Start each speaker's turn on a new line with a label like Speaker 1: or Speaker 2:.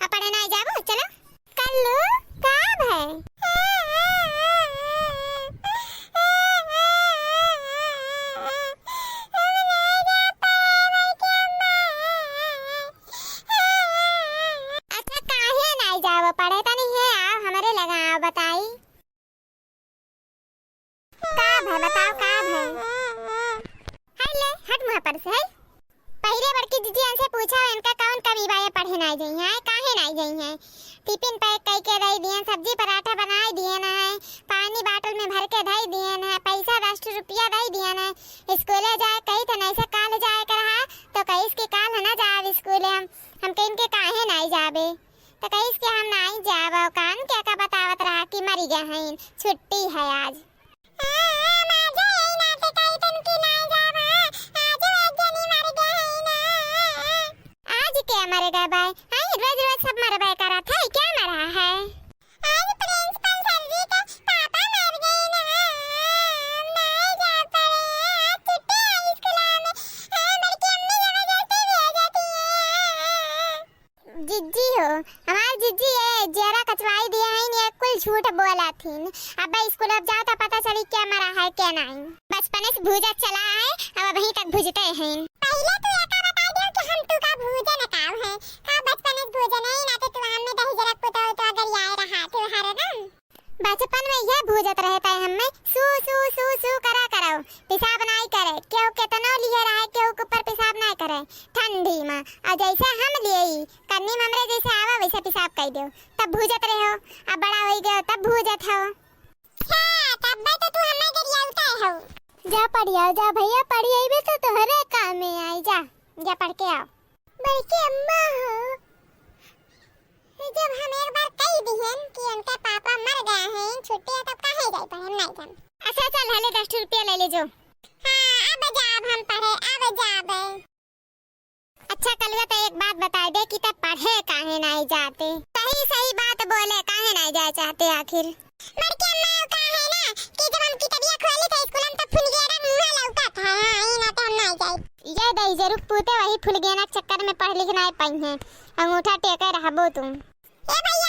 Speaker 1: अब पढ़े नहीं जाबो चलो कल्लू कब है अच्छा काहे नहीं जाबो पढ़े तो नहीं है आओ हमारे लगा आओ बताई कब है बताओ कब है ले हट मुँह पर से पहले बड़की दीदी से पूछा इनका कौन कमी बाये पढ़े नहीं गई है काहे नहीं गई है टिफिन पैक कई के दे दिए सब्जी पराठा बनाए दिए ना है पानी बोतल में भर के दे दिए ना पैसा 10 रुपया दे दिए ना स्कूले जाए कही तो नहीं से काल जाए कर रहा तो कही इसके काल ना जाए स्कूले हम कहीं इनके काहे नहीं जाबे तो कही इसके हम नहीं जाबो कान क्या का बतावत रहा कि मरी गए हैं छुट्टी है आज मरे गए भाई हां रोज रोज सब मर गए करा था क्या मरा है आज प्रिंसिपल सर जी का पापा मर गए ना नहीं जा पाए छुट्टी है स्कूल में बल्कि अम्मी जबरदस्ती भेज देती है जिज्जी हो हमारी जिज्जी है जरा कचवाई दिया है नहीं कुल झूठ बोला थी अब स्कूल अब जाओ तो पता चली क्या मरा है क्या नहीं बचपन से भूजा चला है अब वहीं तक भूजते हैं पहले तो ये का बता दो कि हम तू का भूजा न काव है का बचपन में भूजा नहीं ना तो तू हम में दही जरा पुतो तो अगर यार रहा तो हर दम बचपन में ये भूजत रहता है हमें सू सू सू सू करा करो पेशाब नहीं करे क्यों कितना लिए रहा क्यों ऊपर पेशाब नहीं करे ठंडी में और जैसे हम लिए कन्नी में हमरे जैसे आवा वैसे पेशाब कर दो तब भूजत रहो अब बड़ा हो गए तब भूजत हो हां तब तो तू हमें गरियालता हो जा पढ़िया जा भैया पढ़िए भी तो तोहरे काम में आई जा पढ़ के आओ बल्कि अम्मा हो जब हम एक बार कह दिहन कि उनके पापा मर गए हैं छुट्टी है तब काहे जाई पर हम नहीं जान अच्छा चल हले 10 रुपया ले ले जो हां अब जाब हम पढ़े अब जाब अच्छा कलवा तो एक बात बता दे कि तब पढ़े काहे नहीं जाते सही सही बात बोले काहे नहीं जा चाहते आखिर मर के अम्मा का है ना कि जब हम किताबियां खोली तो स्कूल में तब फुल गया मुंह लौका था हां ना तो हम नहीं जाए ये दई जरूर पूते वही फुल गया ना चक्कर में पढ़ लिख नहीं पाई है अंगूठा टेके रहबो तुम ए भैया